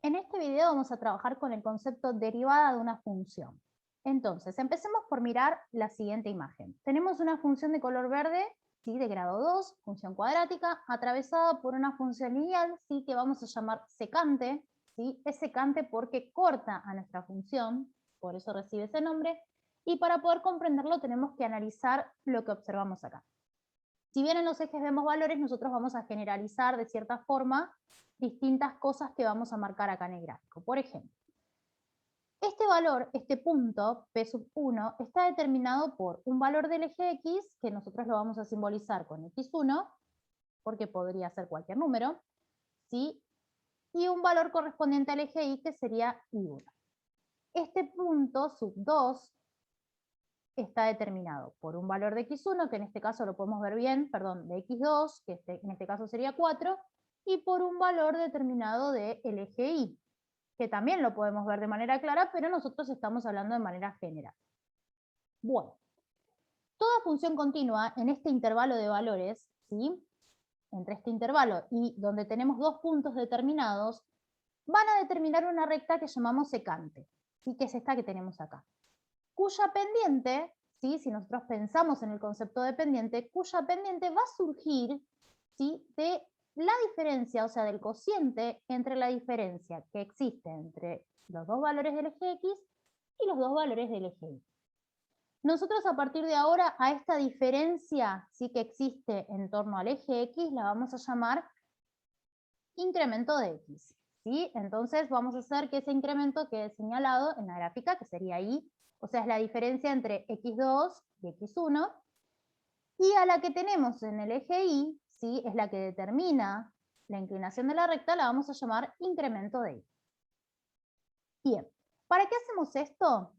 En este video vamos a trabajar con el concepto derivada de una función. Entonces, empecemos por mirar la siguiente imagen. Tenemos una función de color verde, ¿sí? De grado 2, función cuadrática, atravesada por una función lineal, ¿sí? Que vamos a llamar secante, ¿sí? Es secante porque corta a nuestra función, por eso recibe ese nombre, y para poder comprenderlo tenemos que analizar lo que observamos acá. Si bien en los ejes vemos valores, nosotros vamos a generalizar de cierta forma distintas cosas que vamos a marcar acá en el gráfico. Por ejemplo, este valor, este punto, P sub 1, está determinado por un valor del eje X, que nosotros lo vamos a simbolizar con X1, porque podría ser cualquier número, ¿sí? Y un valor correspondiente al eje Y, que sería Y1. Este punto, sub 2, está determinado por un valor de X1, que en este caso lo podemos ver bien, perdón, de X2, que en este caso sería 4, y por un valor determinado del eje Y, que también lo podemos ver de manera clara, pero nosotros estamos hablando de manera general. Bueno, toda función continua en este intervalo de valores, ¿sí? Entre este intervalo y donde tenemos dos puntos determinados, van a determinar una recta que llamamos secante, ¿sí? Que es esta que tenemos acá, cuya pendiente, ¿sí? Si nosotros pensamos en el concepto de pendiente, cuya pendiente va a surgir, ¿sí? De la diferencia, o sea, del cociente entre la diferencia que existe entre los dos valores del eje X y los dos valores del eje Y. Nosotros a partir de ahora a esta diferencia, ¿sí? Que existe en torno al eje X la vamos a llamar incremento de X, ¿sí? Entonces vamos a hacer que ese incremento quede señalado en la gráfica, que sería Y, o sea, es la diferencia entre X2 y X1, y a la que tenemos en el eje Y, ¿sí? Es la que determina la inclinación de la recta, la vamos a llamar incremento de Y. Bien, ¿para qué hacemos esto?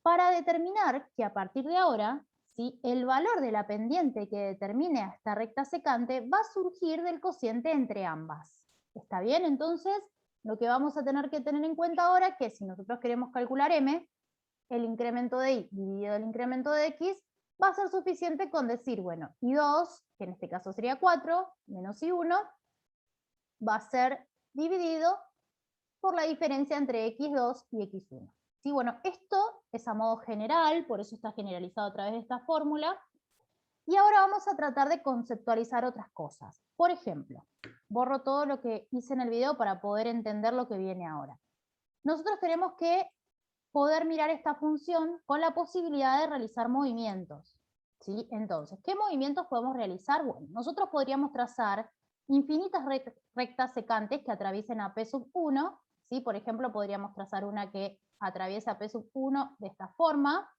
Para determinar que a partir de ahora, ¿sí? El valor de la pendiente que determine a esta recta secante va a surgir del cociente entre ambas. ¿Está bien? Entonces, lo que vamos a tener que tener en cuenta ahora es que si nosotros queremos calcular m, el incremento de y dividido el incremento de x, va a ser suficiente con decir, bueno, y2, que en este caso sería 4, menos y1, va a ser dividido por la diferencia entre x2 y x1. ¿Sí? Bueno, esto es a modo general, por eso está generalizado a través de esta fórmula. Y ahora vamos a tratar de conceptualizar otras cosas. Por ejemplo, borro todo lo que hice en el video para poder entender lo que viene ahora. Nosotros tenemos que poder mirar esta función con la posibilidad de realizar movimientos, ¿sí? Entonces, ¿qué movimientos podemos realizar? Bueno, nosotros podríamos trazar infinitas rectas secantes que atraviesen a P sub 1, ¿sí? Por ejemplo, podríamos trazar una que atraviesa P sub 1 de esta forma,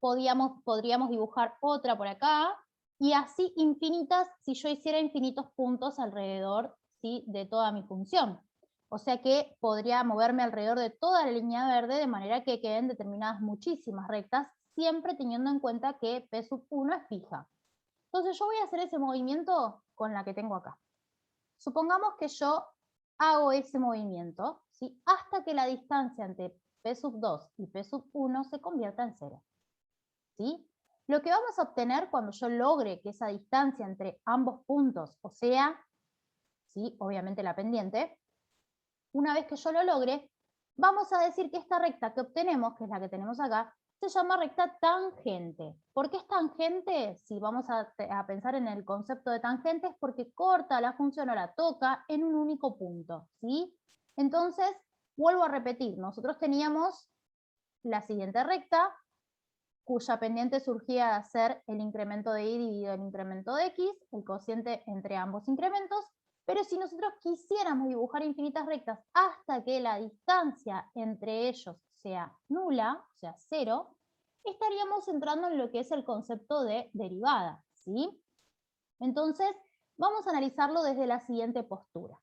podríamos dibujar otra por acá, y así infinitas si yo hiciera infinitos puntos alrededor, ¿sí? De toda mi función. O sea que podría moverme alrededor de toda la línea verde de manera que queden determinadas muchísimas rectas, siempre teniendo en cuenta que P sub 1 es fija. Entonces yo voy a hacer ese movimiento con la que tengo acá. Supongamos que yo hago ese movimiento, ¿sí? Hasta que la distancia entre P sub 2 y P sub 1 se convierta en 0. ¿Sí? Lo que vamos a obtener cuando yo logre que esa distancia entre ambos puntos, o sea, ¿sí? Obviamente la pendiente, una vez que yo lo logre, vamos a decir que esta recta que obtenemos, que es la que tenemos acá, se llama recta tangente. ¿Por qué es tangente? Si vamos a pensar en el concepto de tangente, es porque corta la función o la toca en un único punto, ¿sí? Entonces, vuelvo a repetir, nosotros teníamos la siguiente recta, cuya pendiente surgía de ser el incremento de y dividido el incremento de x, el cociente entre ambos incrementos, pero si nosotros quisiéramos dibujar infinitas rectas hasta que la distancia entre ellos sea nula, o sea 0, estaríamos entrando en lo que es el concepto de derivada, ¿sí? Entonces, vamos a analizarlo desde la siguiente postura.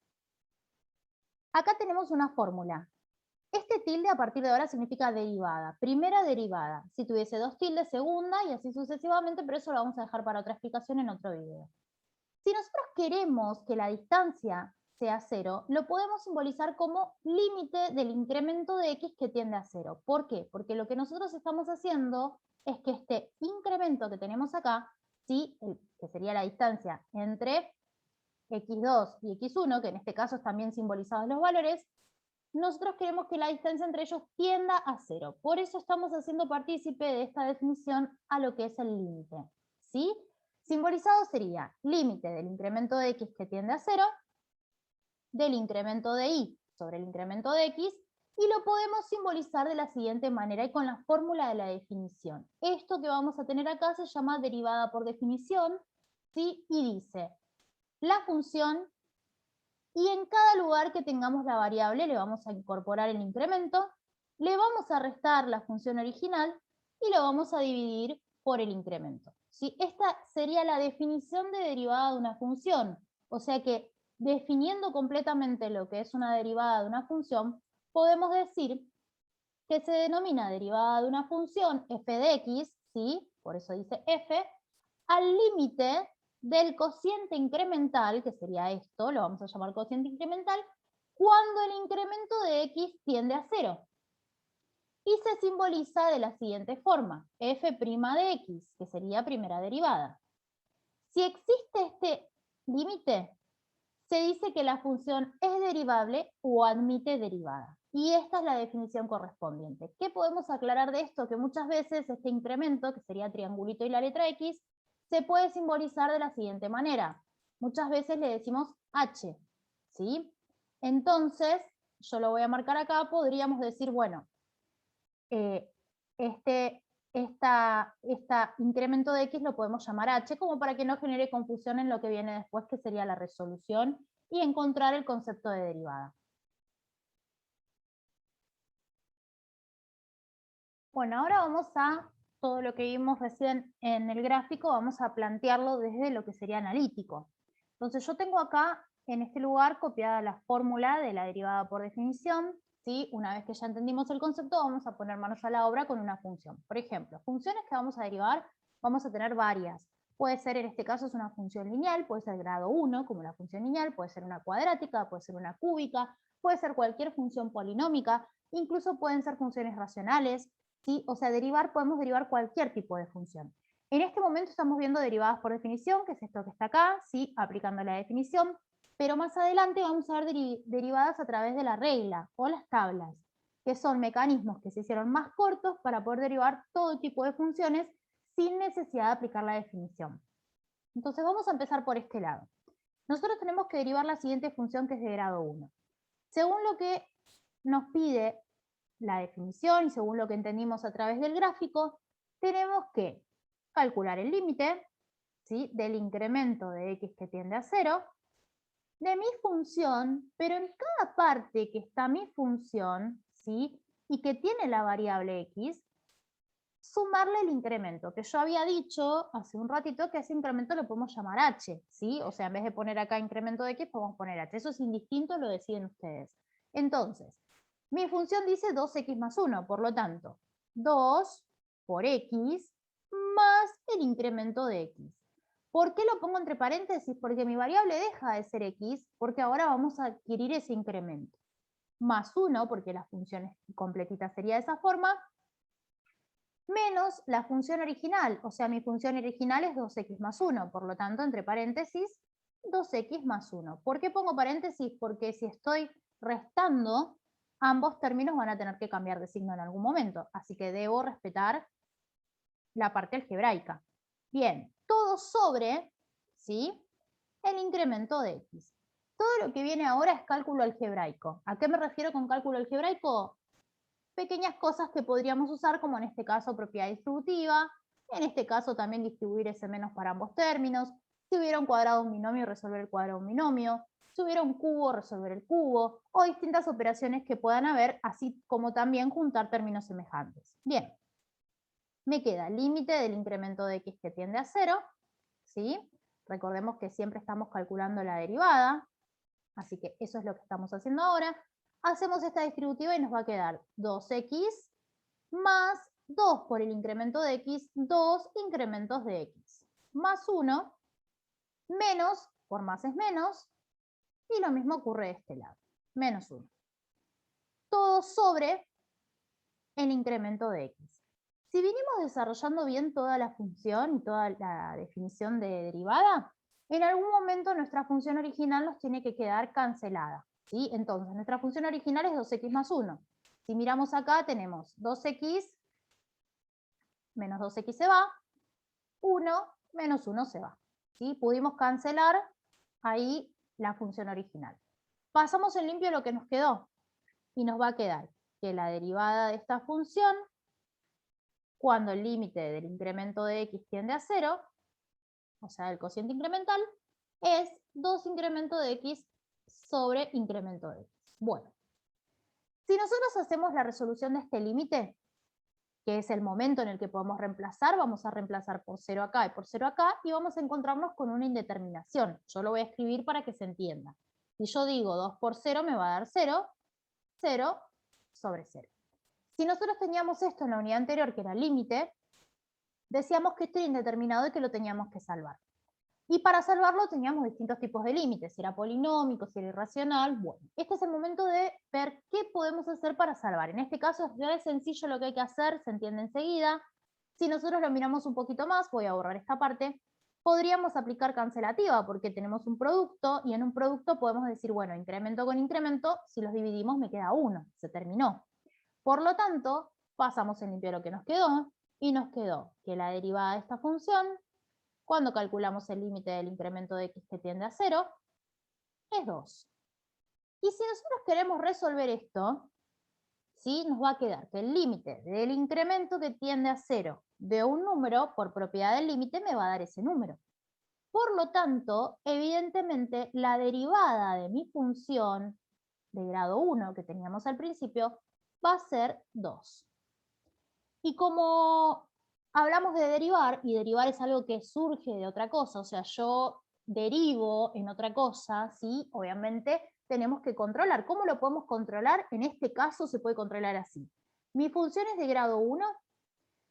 Acá tenemos una fórmula. Este tilde a partir de ahora significa derivada, primera derivada. Si tuviese dos tildes, segunda, y así sucesivamente, pero eso lo vamos a dejar para otra explicación en otro video. Si nosotros queremos que la distancia sea 0, lo podemos simbolizar como límite del incremento de x que tiende a 0. ¿Por qué? Porque lo que nosotros estamos haciendo es que este incremento que tenemos acá, ¿sí? Que sería la distancia entre x2 y x1, que en este caso están bien simbolizados los valores, nosotros queremos que la distancia entre ellos tienda a 0. Por eso estamos haciendo partícipe de esta definición a lo que es el límite, ¿sí? Simbolizado sería límite del incremento de x que tiende a 0, del incremento de y sobre el incremento de x, y lo podemos simbolizar de la siguiente manera y con la fórmula de la definición. Esto que vamos a tener acá se llama derivada por definición, ¿sí? Y dice, la función, y en cada lugar que tengamos la variable le vamos a incorporar el incremento, le vamos a restar la función original y lo vamos a dividir por el incremento, ¿sí? Esta sería la definición de derivada de una función, o sea que definiendo completamente lo que es una derivada de una función, podemos decir que se denomina derivada de una función f de x, ¿sí? Por eso dice f, al límite del cociente incremental, que sería esto, lo vamos a llamar cociente incremental, cuando el incremento de x tiende a 0. Y se simboliza de la siguiente forma, f' de x, que sería primera derivada. Si existe este límite, se dice que la función es derivable o admite derivada. Y esta es la definición correspondiente. ¿Qué podemos aclarar de esto? Que muchas veces este incremento, que sería triangulito y la letra x, se puede simbolizar de la siguiente manera. Muchas veces le decimos h, ¿sí? Entonces, yo lo voy a marcar acá, podríamos decir, bueno, este incremento de x lo podemos llamar h, como para que no genere confusión en lo que viene después, que sería la resolución, y encontrar el concepto de derivada. Bueno, ahora vamos a, todo lo que vimos recién en el gráfico, vamos a plantearlo desde lo que sería analítico. Entonces yo tengo acá, en este lugar, copiada la fórmula de la derivada por definición, ¿sí? Una vez que ya entendimos el concepto, vamos a poner manos a la obra con una función. Por ejemplo, funciones que vamos a derivar, vamos a tener varias. Puede ser, en este caso, es una función lineal, puede ser grado 1, como la función lineal, puede ser una cuadrática, puede ser una cúbica, puede ser cualquier función polinómica, incluso pueden ser funciones racionales, ¿sí? O sea, podemos derivar cualquier tipo de función. En este momento estamos viendo derivadas por definición, que es esto que está acá, ¿sí? Aplicando la definición, pero más adelante vamos a ver derivadas a través de la regla o las tablas, que son mecanismos que se hicieron más cortos para poder derivar todo tipo de funciones sin necesidad de aplicar la definición. Entonces vamos a empezar por este lado. Nosotros tenemos que derivar la siguiente función, que es de grado 1. Según lo que nos pide la definición y según lo que entendimos a través del gráfico, tenemos que calcular el límite, ¿sí? Del incremento de x que tiende a 0, de mi función, pero en cada parte que está mi función, ¿sí? Y que tiene la variable x, sumarle el incremento, que yo había dicho hace un ratito que ese incremento lo podemos llamar h, ¿sí? O sea, en vez de poner acá incremento de x, podemos poner h. Eso es indistinto, lo deciden ustedes. Entonces, mi función dice 2x más 1, por lo tanto, 2 por x más el incremento de x. ¿Por qué lo pongo entre paréntesis? Porque mi variable deja de ser x, porque ahora vamos a adquirir ese incremento. Más 1, porque la función completita sería de esa forma, menos la función original, o sea, mi función original es 2x más 1, por lo tanto, entre paréntesis, 2x más 1. ¿Por qué pongo paréntesis? Porque si estoy restando, ambos términos van a tener que cambiar de signo en algún momento, así que debo respetar la parte algebraica. Bien, todo sobre, ¿sí?, el incremento de x. Todo lo que viene ahora es cálculo algebraico. ¿A qué me refiero con cálculo algebraico? Pequeñas cosas que podríamos usar, como en este caso propiedad distributiva, en este caso también distribuir ese menos para ambos términos, si hubiera un cuadrado de un binomio, resolver el cuadrado de un binomio, si hubiera un cubo, resolver el cubo, o distintas operaciones que puedan haber, así como también juntar términos semejantes. Bien, me queda el límite del incremento de x que tiende a 0, ¿sí? Recordemos que siempre estamos calculando la derivada, así que eso es lo que estamos haciendo ahora. Hacemos esta distributiva y nos va a quedar 2x más 2 por el incremento de x, 2 incrementos de x, más 1, menos, por más es menos, y lo mismo ocurre de este lado, menos 1. Todo sobre el incremento de x. Si vinimos desarrollando bien toda la función y toda la definición de derivada, en algún momento nuestra función original nos tiene que quedar cancelada, ¿sí? Entonces, nuestra función original es 2x más 1. Si miramos acá, tenemos 2x menos 2x se va, 1 menos 1 se va, ¿sí? Pudimos cancelar ahí la función original. Pasamos en limpio lo que nos quedó, y nos va a quedar que la derivada de esta función, cuando el límite del incremento de x tiende a 0, o sea, el cociente incremental, es 2 incremento de x sobre incremento de x. Bueno, si nosotros hacemos la resolución de este límite, que es el momento en el que podemos reemplazar, vamos a reemplazar por 0 acá y por 0 acá, y vamos a encontrarnos con una indeterminación. Yo lo voy a escribir para que se entienda. Si yo digo 2 por 0 me va a dar 0, 0 sobre 0. Si nosotros teníamos esto en la unidad anterior, que era límite, decíamos que esto era indeterminado y que lo teníamos que salvar. Y para salvarlo teníamos distintos tipos de límites, si era polinómico, si era irracional. Bueno, este es el momento de ver qué podemos hacer para salvar. En este caso es sencillo lo que hay que hacer, se entiende enseguida. Si nosotros lo miramos un poquito más, voy a borrar esta parte, podríamos aplicar cancelativa porque tenemos un producto y en un producto podemos decir, bueno, incremento con incremento, si los dividimos me queda 1, se terminó. Por lo tanto, pasamos en limpio lo que nos quedó y nos quedó que la derivada de esta función, cuando calculamos el límite del incremento de x que tiende a 0, es 2. Y si nosotros queremos resolver esto, ¿sí? Nos va a quedar que el límite del incremento que tiende a 0 de un número, por propiedad del límite, me va a dar ese número. Por lo tanto, evidentemente, la derivada de mi función de grado 1 que teníamos al principio va a ser 2. Y como hablamos de derivar, y derivar es algo que surge de otra cosa, o sea, yo derivo en otra cosa, ¿sí? Obviamente tenemos que controlar. ¿Cómo lo podemos controlar? En este caso se puede controlar así. Mi función es de grado 1,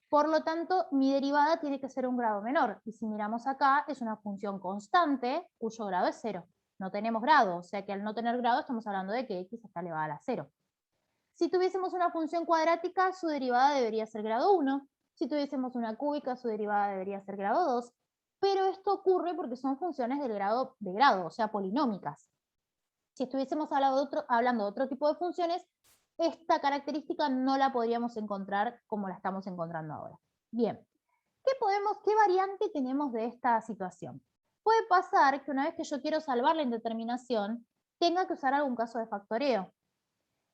por lo tanto mi derivada tiene que ser un grado menor. Y si miramos acá, es una función constante cuyo grado es 0. No tenemos grado, o sea que al no tener grado estamos hablando de que x está elevada a la 0. Si tuviésemos una función cuadrática, su derivada debería ser grado 1. Si tuviésemos una cúbica, su derivada debería ser grado 2. Pero esto ocurre porque son funciones del grado de grado, o sea, polinómicas. Si estuviésemos hablando de otro tipo de funciones, esta característica no la podríamos encontrar como la estamos encontrando ahora. Bien, ¿qué variante tenemos de esta situación? Puede pasar que una vez que yo quiero salvar la indeterminación, tenga que usar algún caso de factoreo.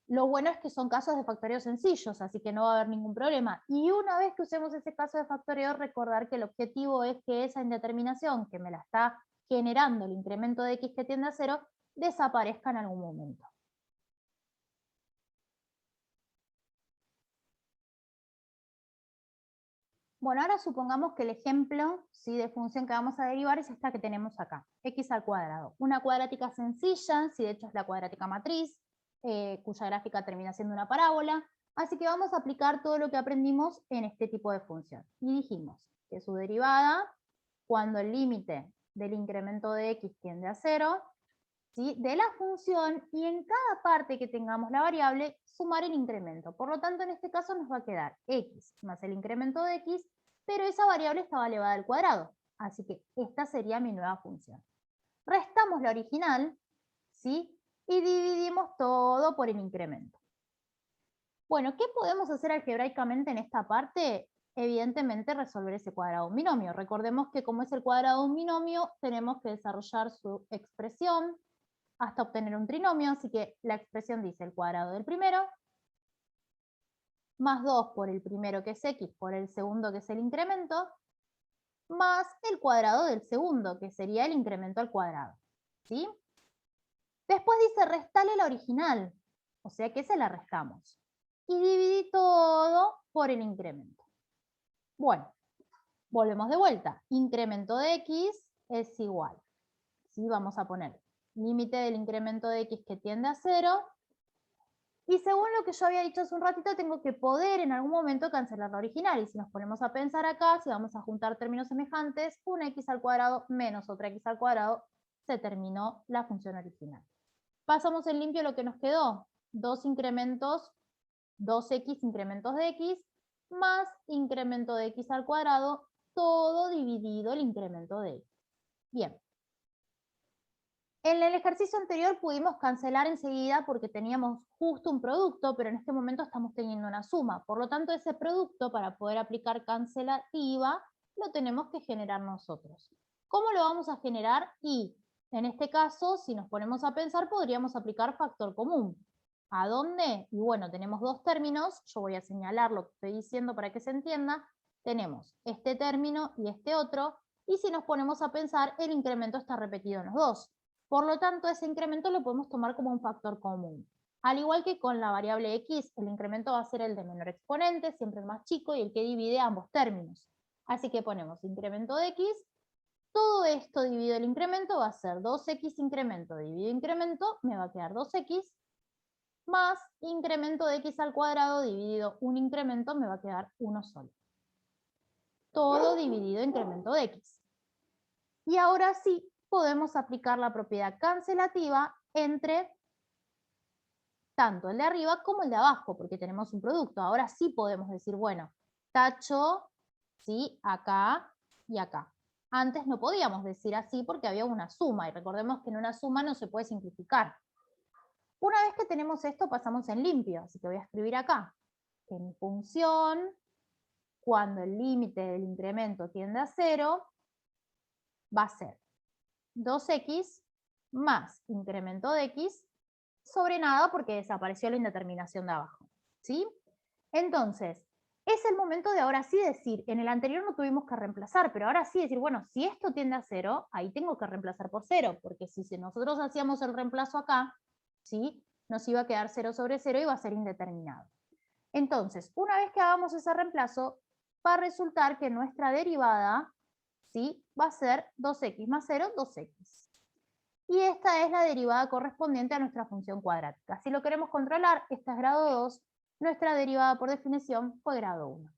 Lo bueno es que son casos de factoreo sencillos, así que no va a haber ningún problema. Y una vez que usemos ese caso de factoreo, recordar que el objetivo es que esa indeterminación que me la está generando el incremento de x que tiende a 0, desaparezca en algún momento. Bueno, ahora supongamos que el ejemplo, ¿sí?, de función que vamos a derivar es esta que tenemos acá, x al cuadrado. Una cuadrática sencilla, de hecho es la cuadrática matriz, cuya gráfica termina siendo una parábola. Así que vamos a aplicar todo lo que aprendimos en este tipo de función. Y dijimos que su derivada, cuando el límite del incremento de x tiende a 0, ¿sí?, de la función, y en cada parte que tengamos la variable, sumar el incremento. Por lo tanto, en este caso nos va a quedar x más el incremento de x, pero esa variable estaba elevada al cuadrado. Así que esta sería mi nueva función. Restamos la original, ¿sí?, y dividimos todo por el incremento. Bueno, ¿qué podemos hacer algebraicamente en esta parte? Evidentemente resolver ese cuadrado de un binomio. Recordemos que como es el cuadrado de un binomio, tenemos que desarrollar su expresión hasta obtener un trinomio, así que la expresión dice el cuadrado del primero, más 2 por el primero que es x, por el segundo que es el incremento, más el cuadrado del segundo, que sería el incremento al cuadrado. ¿Sí? Después dice restale la original, o sea que se la restamos. Y dividí todo por el incremento. Bueno, volvemos de vuelta. Incremento de x es igual. ¿Sí? Vamos a poner límite del incremento de x que tiende a 0. Y según lo que yo había dicho hace un ratito, tengo que poder en algún momento cancelar la original. Y si nos ponemos a pensar acá, si vamos a juntar términos semejantes, una x al cuadrado menos otra x al cuadrado, se terminó la función original. Pasamos en limpio lo que nos quedó. 2 incrementos, 2x incrementos de x, más incremento de x al cuadrado, todo dividido el incremento de x. Bien. En el ejercicio anterior pudimos cancelar enseguida porque teníamos justo un producto, pero en este momento estamos teniendo una suma. Por lo tanto, ese producto, para poder aplicar cancelativa, lo tenemos que generar nosotros. ¿Cómo lo vamos a generar? Y en este caso, si nos ponemos a pensar, podríamos aplicar factor común. ¿A dónde? Y bueno, tenemos dos términos. Yo voy a señalar lo que estoy diciendo para que se entienda. Tenemos este término y este otro. Y si nos ponemos a pensar, el incremento está repetido en los dos. Por lo tanto, ese incremento lo podemos tomar como un factor común. Al igual que con la variable x, el incremento va a ser el de menor exponente, siempre el más chico, y el que divide ambos términos. Así que ponemos incremento de x, todo esto dividido el incremento va a ser 2x incremento dividido incremento, me va a quedar 2x, más incremento de x al cuadrado dividido un incremento, me va a quedar 1 solo. Todo dividido incremento de x. Y ahora sí, podemos aplicar la propiedad cancelativa entre tanto el de arriba como el de abajo, porque tenemos un producto. Ahora sí podemos decir, bueno, tacho, ¿sí? Acá y acá. Antes no podíamos decir así porque había una suma, y recordemos que en una suma no se puede simplificar. Una vez que tenemos esto, pasamos en limpio, así que voy a escribir acá, que mi función, cuando el límite del incremento tiende a 0, va a ser 2x más incremento de x sobre nada porque desapareció la indeterminación de abajo. ¿Sí? Entonces, es el momento de ahora sí decir, en el anterior no tuvimos que reemplazar, pero ahora sí decir, bueno, si esto tiende a 0, ahí tengo que reemplazar por 0, porque si nosotros hacíamos el reemplazo acá, ¿sí? Nos iba a quedar 0 sobre 0 y va a ser indeterminado. Entonces, una vez que hagamos ese reemplazo, va a resultar que nuestra derivada, ¿sí? Va a ser 2x más 0, 2x. Y esta es la derivada correspondiente a nuestra función cuadrática. Si lo queremos controlar, esta es grado 2, nuestra derivada por definición fue grado 1.